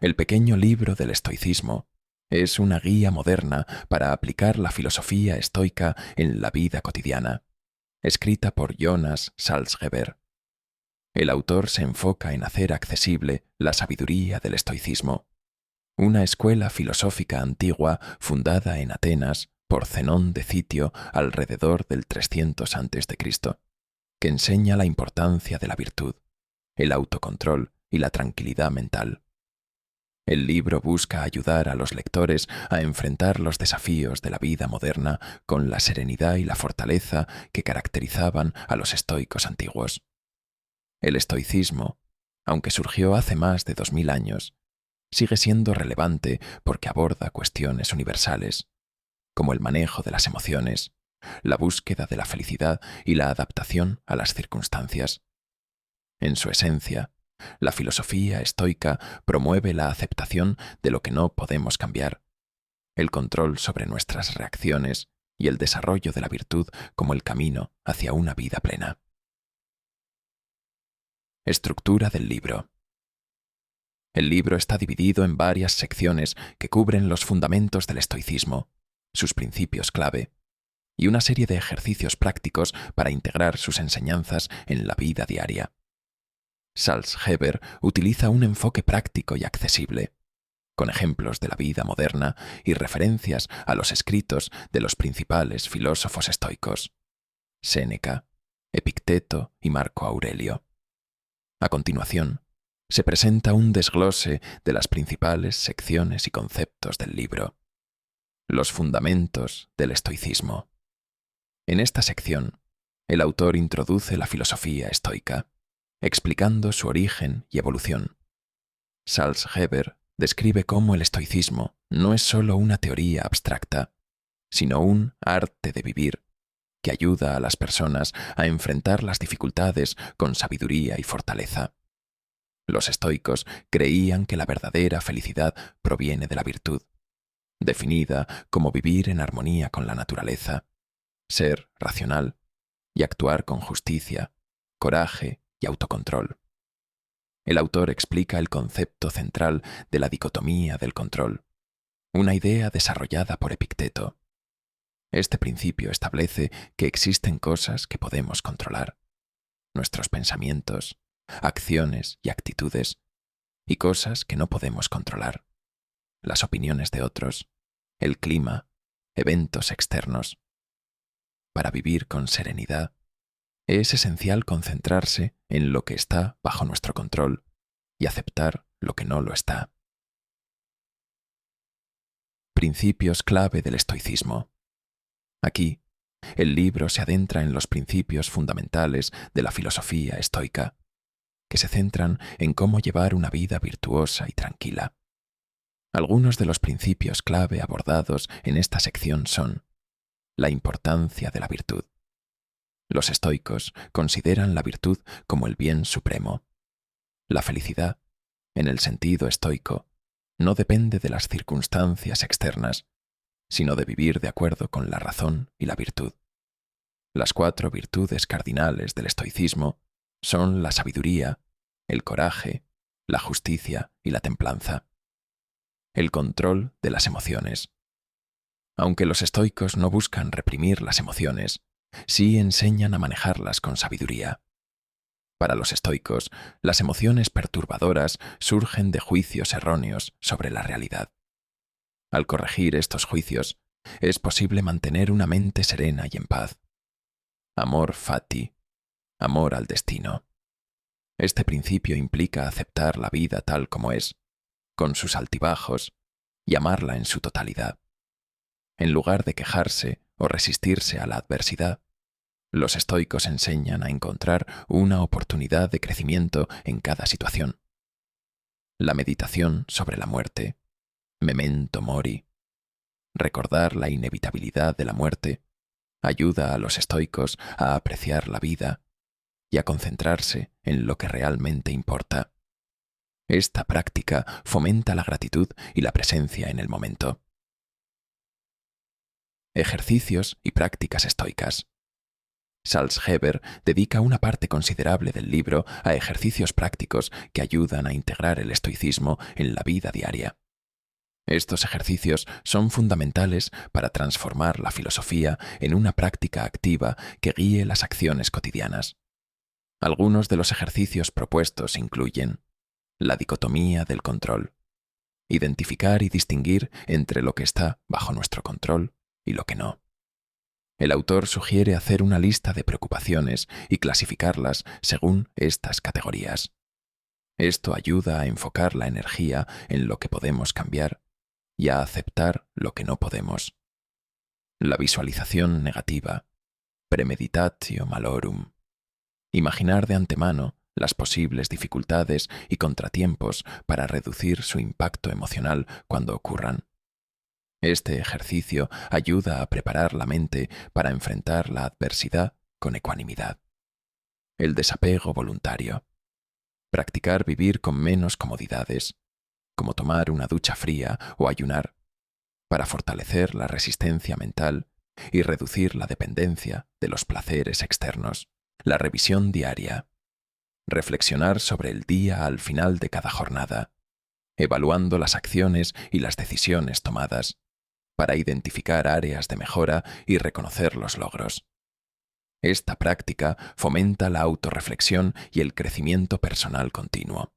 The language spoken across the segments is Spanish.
El pequeño libro del estoicismo es una guía moderna para aplicar la filosofía estoica en la vida cotidiana, escrita por Jonas Salzgeber. El autor se enfoca en hacer accesible la sabiduría del estoicismo, una escuela filosófica antigua fundada en Atenas por Zenón de Citio alrededor del 300 a.C., que enseña la importancia de la virtud, el autocontrol y la tranquilidad mental. El libro busca ayudar a los lectores a enfrentar los desafíos de la vida moderna con la serenidad y la fortaleza que caracterizaban a los estoicos antiguos. El estoicismo, aunque surgió hace más de 2000 años, sigue siendo relevante porque aborda cuestiones universales, como el manejo de las emociones, la búsqueda de la felicidad y la adaptación a las circunstancias. En su esencia, la filosofía estoica promueve la aceptación de lo que no podemos cambiar, el control sobre nuestras reacciones y el desarrollo de la virtud como el camino hacia una vida plena. Estructura del libro. El libro está dividido en varias secciones que cubren los fundamentos del estoicismo, sus principios clave, y una serie de ejercicios prácticos para integrar sus enseñanzas en la vida diaria. Salzgeber utiliza un enfoque práctico y accesible, con ejemplos de la vida moderna y referencias a los escritos de los principales filósofos estoicos, Séneca, Epicteto y Marco Aurelio. A continuación, se presenta un desglose de las principales secciones y conceptos del libro. Los fundamentos del estoicismo. En esta sección, el autor introduce la filosofía estoica, explicando su origen y evolución. Salzgeber describe cómo el estoicismo no es solo una teoría abstracta, sino un arte de vivir que ayuda a las personas a enfrentar las dificultades con sabiduría y fortaleza. Los estoicos creían que la verdadera felicidad proviene de la virtud, definida como vivir en armonía con la naturaleza, ser racional y actuar con justicia, coraje y autocontrol. El autor explica el concepto central de la dicotomía del control, una idea desarrollada por Epicteto. Este principio establece que existen cosas que podemos controlar, nuestros pensamientos, acciones y actitudes, y cosas que no podemos controlar, las opiniones de otros, el clima, eventos externos. Para vivir con serenidad, es esencial concentrarse en lo que está bajo nuestro control y aceptar lo que no lo está. Principios clave del estoicismo. Aquí, el libro se adentra en los principios fundamentales de la filosofía estoica, que se centran en cómo llevar una vida virtuosa y tranquila. Algunos de los principios clave abordados en esta sección son la importancia de la virtud. Los estoicos consideran la virtud como el bien supremo. La felicidad, en el sentido estoico, no depende de las circunstancias externas, sino de vivir de acuerdo con la razón y la virtud. Las 4 virtudes cardinales del estoicismo son la sabiduría, el coraje, la justicia y la templanza. El control de las emociones. Aunque los estoicos no buscan reprimir las emociones, sí enseñan a manejarlas con sabiduría. Para los estoicos, las emociones perturbadoras surgen de juicios erróneos sobre la realidad. Al corregir estos juicios, es posible mantener una mente serena y en paz. Amor fati, amor al destino. Este principio implica aceptar la vida tal como es, con sus altibajos, y amarla en su totalidad. En lugar de quejarse o resistirse a la adversidad, los estoicos enseñan a encontrar una oportunidad de crecimiento en cada situación. La meditación sobre la muerte, memento mori, recordar la inevitabilidad de la muerte, ayuda a los estoicos a apreciar la vida y a concentrarse en lo que realmente importa. Esta práctica fomenta la gratitud y la presencia en el momento. Ejercicios y prácticas estoicas. Salzgeber dedica una parte considerable del libro a ejercicios prácticos que ayudan a integrar el estoicismo en la vida diaria. Estos ejercicios son fundamentales para transformar la filosofía en una práctica activa que guíe las acciones cotidianas. Algunos de los ejercicios propuestos incluyen la dicotomía del control, identificar y distinguir entre lo que está bajo nuestro control y lo que no. El autor sugiere hacer una lista de preocupaciones y clasificarlas según estas categorías. Esto ayuda a enfocar la energía en lo que podemos cambiar y a aceptar lo que no podemos. La visualización negativa, premeditatio malorum. Imaginar de antemano las posibles dificultades y contratiempos para reducir su impacto emocional cuando ocurran. Este ejercicio ayuda a preparar la mente para enfrentar la adversidad con ecuanimidad. El desapego voluntario. Practicar vivir con menos comodidades, como tomar una ducha fría o ayunar, para fortalecer la resistencia mental y reducir la dependencia de los placeres externos. La revisión diaria. Reflexionar sobre el día al final de cada jornada, evaluando las acciones y las decisiones tomadas, para identificar áreas de mejora y reconocer los logros. Esta práctica fomenta la autorreflexión y el crecimiento personal continuo.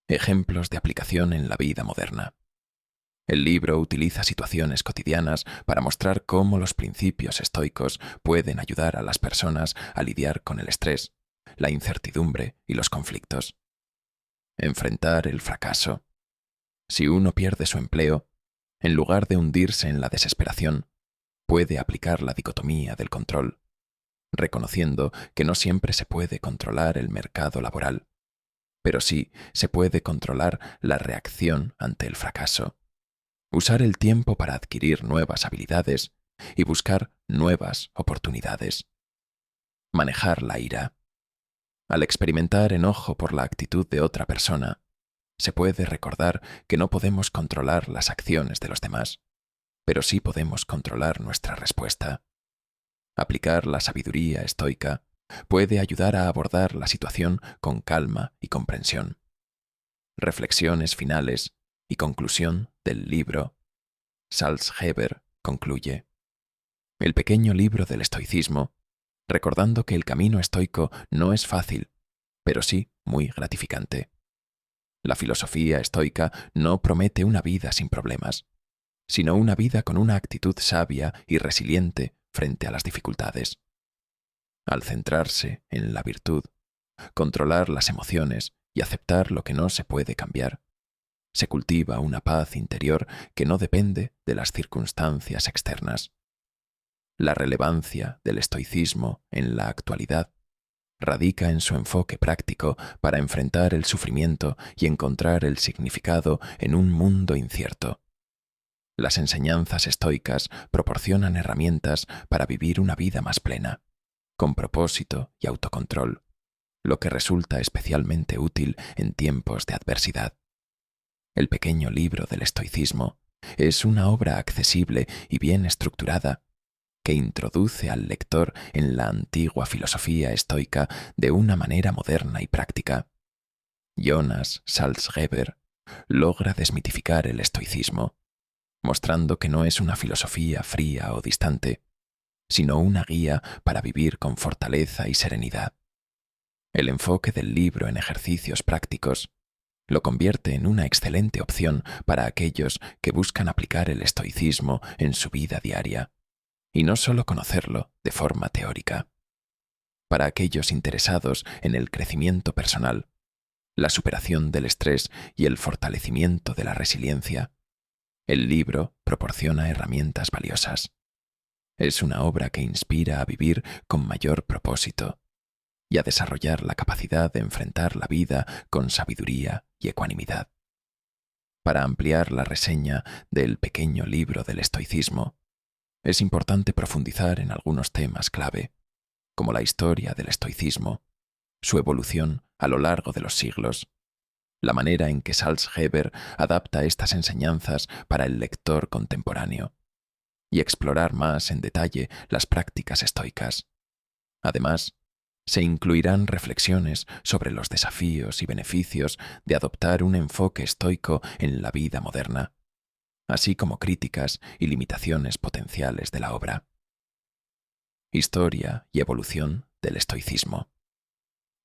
Ejemplos de aplicación en la vida moderna. El libro utiliza situaciones cotidianas para mostrar cómo los principios estoicos pueden ayudar a las personas a lidiar con el estrés, la incertidumbre y los conflictos. Enfrentar el fracaso. Si uno pierde su empleo, en lugar de hundirse en la desesperación, puede aplicar la dicotomía del control, reconociendo que no siempre se puede controlar el mercado laboral, pero sí se puede controlar la reacción ante el fracaso. Usar el tiempo para adquirir nuevas habilidades y buscar nuevas oportunidades. Manejar la ira. Al experimentar enojo por la actitud de otra persona, se puede recordar que no podemos controlar las acciones de los demás, pero sí podemos controlar nuestra respuesta. Aplicar la sabiduría estoica puede ayudar a abordar la situación con calma y comprensión. Reflexiones finales y conclusión del libro. Salzgeber concluye: el pequeño libro del estoicismo, recordando que el camino estoico no es fácil, pero sí muy gratificante. La filosofía estoica no promete una vida sin problemas, sino una vida con una actitud sabia y resiliente frente a las dificultades. Al centrarse en la virtud, controlar las emociones y aceptar lo que no se puede cambiar, se cultiva una paz interior que no depende de las circunstancias externas. La relevancia del estoicismo en la actualidad radica en su enfoque práctico para enfrentar el sufrimiento y encontrar el significado en un mundo incierto. Las enseñanzas estoicas proporcionan herramientas para vivir una vida más plena, con propósito y autocontrol, lo que resulta especialmente útil en tiempos de adversidad. El pequeño libro del estoicismo es una obra accesible y bien estructurada que introduce al lector en la antigua filosofía estoica de una manera moderna y práctica. Jonas Salzgeber logra desmitificar el estoicismo, mostrando que no es una filosofía fría o distante, sino una guía para vivir con fortaleza y serenidad. El enfoque del libro en ejercicios prácticos lo convierte en una excelente opción para aquellos que buscan aplicar el estoicismo en su vida diaria, y no solo conocerlo de forma teórica. Para aquellos interesados en el crecimiento personal, la superación del estrés y el fortalecimiento de la resiliencia, el libro proporciona herramientas valiosas. Es una obra que inspira a vivir con mayor propósito y a desarrollar la capacidad de enfrentar la vida con sabiduría y ecuanimidad. Para ampliar la reseña del pequeño libro del estoicismo, es importante profundizar en algunos temas clave, como la historia del estoicismo, su evolución a lo largo de los siglos, la manera en que Salzgeber adapta estas enseñanzas para el lector contemporáneo, y explorar más en detalle las prácticas estoicas. Además, se incluirán reflexiones sobre los desafíos y beneficios de adoptar un enfoque estoico en la vida moderna, así como críticas y limitaciones potenciales de la obra. Historia y evolución del estoicismo.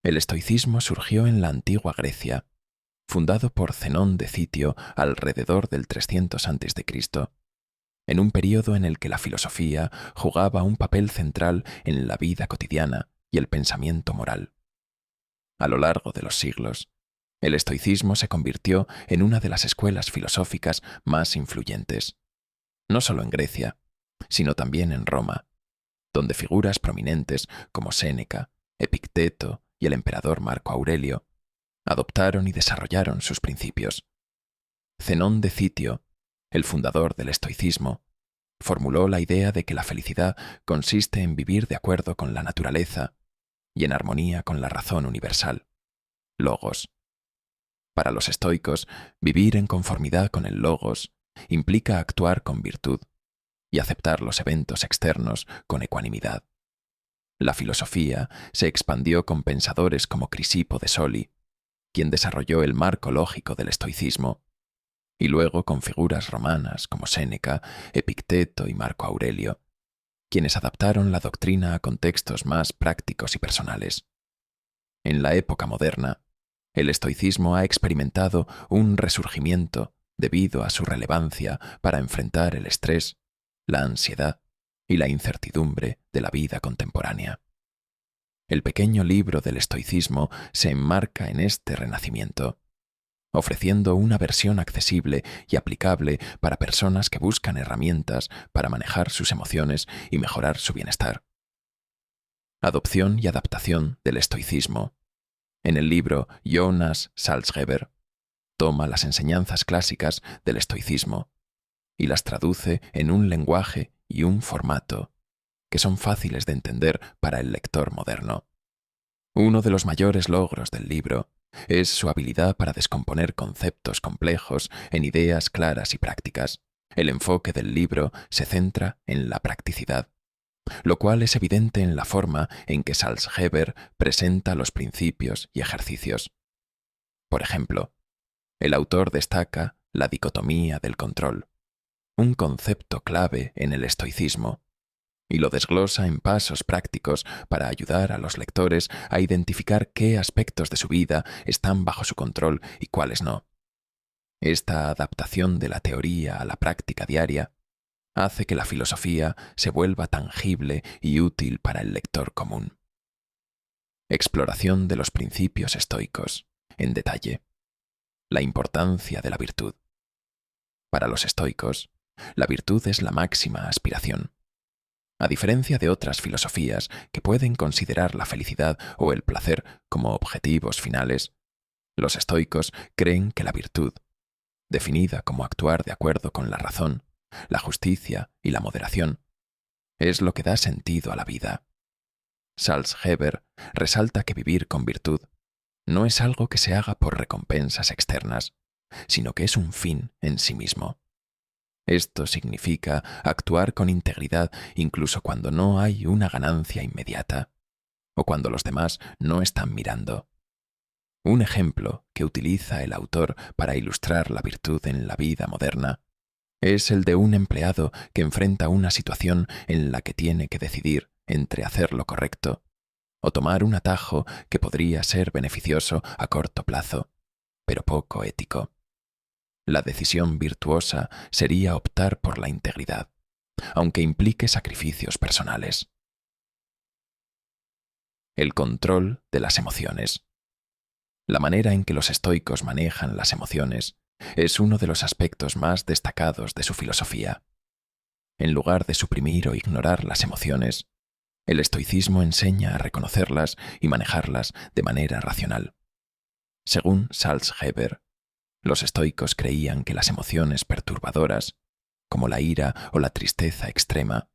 El estoicismo surgió en la antigua Grecia, fundado por Zenón de Citio alrededor del 300 a.C., en un período en el que la filosofía jugaba un papel central en la vida cotidiana y el pensamiento moral. A lo largo de los siglos, el estoicismo se convirtió en una de las escuelas filosóficas más influyentes, no solo en Grecia, sino también en Roma, donde figuras prominentes como Séneca, Epicteto y el emperador Marco Aurelio adoptaron y desarrollaron sus principios. Zenón de Citio, el fundador del estoicismo, formuló la idea de que la felicidad consiste en vivir de acuerdo con la naturaleza y en armonía con la razón universal, logos. Para los estoicos, vivir en conformidad con el logos implica actuar con virtud y aceptar los eventos externos con ecuanimidad. La filosofía se expandió con pensadores como Crisipo de Soli, quien desarrolló el marco lógico del estoicismo, y luego con figuras romanas como Séneca, Epicteto y Marco Aurelio, quienes adaptaron la doctrina a contextos más prácticos y personales. En la época moderna, el estoicismo ha experimentado un resurgimiento debido a su relevancia para enfrentar el estrés, la ansiedad y la incertidumbre de la vida contemporánea. El pequeño libro del estoicismo se enmarca en este renacimiento, ofreciendo una versión accesible y aplicable para personas que buscan herramientas para manejar sus emociones y mejorar su bienestar. Adopción y adaptación del estoicismo. En el libro Jonas Salzgeber toma las enseñanzas clásicas del estoicismo y las traduce en un lenguaje y un formato que son fáciles de entender para el lector moderno. Uno de los mayores logros del libro es su habilidad para descomponer conceptos complejos en ideas claras y prácticas. El enfoque del libro se centra en la practicidad, lo cual es evidente en la forma en que Salzgeber presenta los principios y ejercicios. Por ejemplo, el autor destaca la dicotomía del control, un concepto clave en el estoicismo, y lo desglosa en pasos prácticos para ayudar a los lectores a identificar qué aspectos de su vida están bajo su control y cuáles no. Esta adaptación de la teoría a la práctica diaria hace que la filosofía se vuelva tangible y útil para el lector común. Exploración de los principios estoicos, en detalle. La importancia de la virtud. Para los estoicos, la virtud es la máxima aspiración. A diferencia de otras filosofías que pueden considerar la felicidad o el placer como objetivos finales, los estoicos creen que la virtud, definida como actuar de acuerdo con la razón, la justicia y la moderación, es lo que da sentido a la vida. Salzgeber resalta que vivir con virtud no es algo que se haga por recompensas externas, sino que es un fin en sí mismo. Esto significa actuar con integridad incluso cuando no hay una ganancia inmediata o cuando los demás no están mirando. Un ejemplo que utiliza el autor para ilustrar la virtud en la vida moderna es el de un empleado que enfrenta una situación en la que tiene que decidir entre hacer lo correcto o tomar un atajo que podría ser beneficioso a corto plazo, pero poco ético. La decisión virtuosa sería optar por la integridad, aunque implique sacrificios personales. El control de las emociones. La manera en que los estoicos manejan las emociones es uno de los aspectos más destacados de su filosofía. En lugar de suprimir o ignorar las emociones, el estoicismo enseña a reconocerlas y manejarlas de manera racional. Según Salzgeber, los estoicos creían que las emociones perturbadoras, como la ira o la tristeza extrema,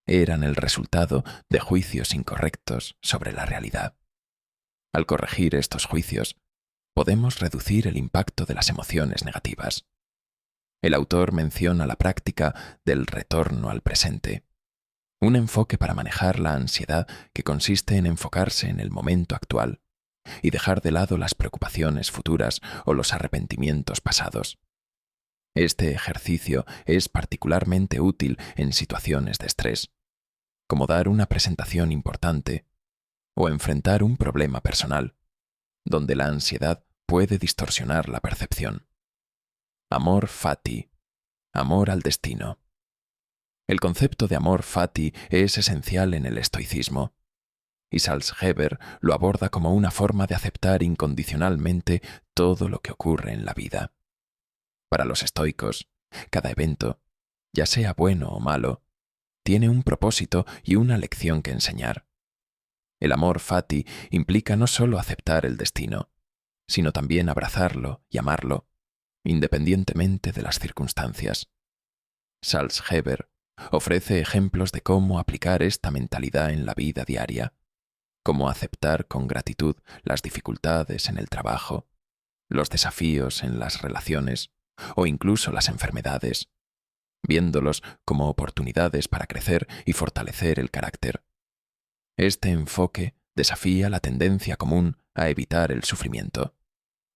eran el resultado de juicios incorrectos sobre la realidad. Al corregir estos juicios, podemos reducir el impacto de las emociones negativas. El autor menciona la práctica del retorno al presente, un enfoque para manejar la ansiedad que consiste en enfocarse en el momento actual y dejar de lado las preocupaciones futuras o los arrepentimientos pasados. Este ejercicio es particularmente útil en situaciones de estrés, como dar una presentación importante o enfrentar un problema personal, donde la ansiedad puede distorsionar la percepción. Amor fati, amor al destino. El concepto de amor fati es esencial en el estoicismo, y Salzgeber lo aborda como una forma de aceptar incondicionalmente todo lo que ocurre en la vida. Para los estoicos, cada evento, ya sea bueno o malo, tiene un propósito y una lección que enseñar. El amor fati implica no solo aceptar el destino, sino también abrazarlo y amarlo, independientemente de las circunstancias. Salzgeber ofrece ejemplos de cómo aplicar esta mentalidad en la vida diaria, cómo aceptar con gratitud las dificultades en el trabajo, los desafíos en las relaciones o incluso las enfermedades, viéndolos como oportunidades para crecer y fortalecer el carácter. Este enfoque desafía la tendencia común a evitar el sufrimiento,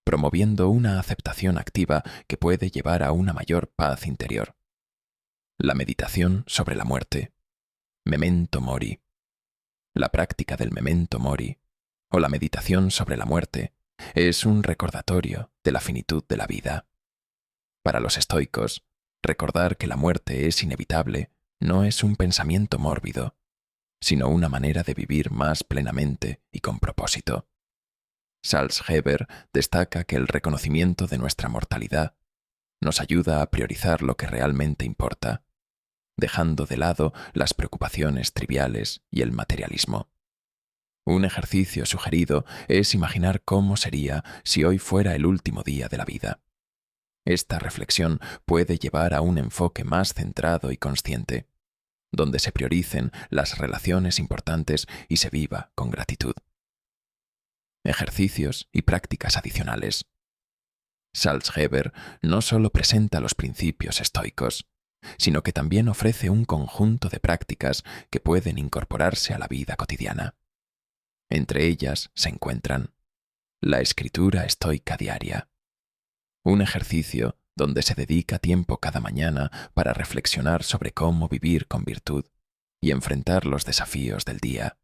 promoviendo una aceptación activa que puede llevar a una mayor paz interior. La meditación sobre la muerte. Memento mori. La práctica del memento mori, o la meditación sobre la muerte, es un recordatorio de la finitud de la vida. Para los estoicos, recordar que la muerte es inevitable no es un pensamiento mórbido, sino una manera de vivir más plenamente y con propósito. Salzgeber destaca que el reconocimiento de nuestra mortalidad nos ayuda a priorizar lo que realmente importa, dejando de lado las preocupaciones triviales y el materialismo. Un ejercicio sugerido es imaginar cómo sería si hoy fuera el último día de la vida. Esta reflexión puede llevar a un enfoque más centrado y consciente, donde se prioricen las relaciones importantes y se viva con gratitud. Ejercicios y prácticas adicionales. Salzgeber no solo presenta los principios estoicos, sino que también ofrece un conjunto de prácticas que pueden incorporarse a la vida cotidiana. Entre ellas se encuentran la escritura estoica diaria, un ejercicio donde se dedica tiempo cada mañana para reflexionar sobre cómo vivir con virtud y enfrentar los desafíos del día.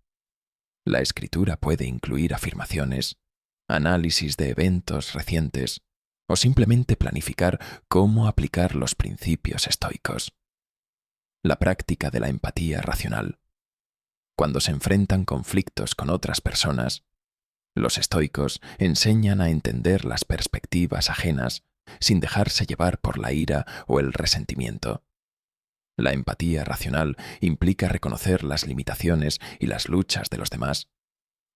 La escritura puede incluir afirmaciones, análisis de eventos recientes o simplemente planificar cómo aplicar los principios estoicos. La práctica de la empatía racional. Cuando se enfrentan conflictos con otras personas, los estoicos enseñan a entender las perspectivas ajenas sin dejarse llevar por la ira o el resentimiento. La empatía racional implica reconocer las limitaciones y las luchas de los demás,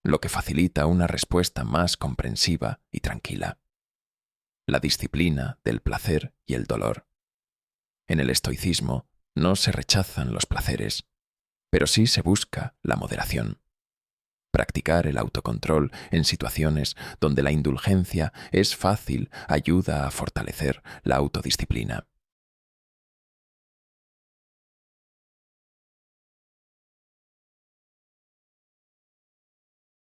lo que facilita una respuesta más comprensiva y tranquila. La disciplina del placer y el dolor. En el estoicismo no se rechazan los placeres, pero sí se busca la moderación. Practicar el autocontrol en situaciones donde la indulgencia es fácil ayuda a fortalecer la autodisciplina.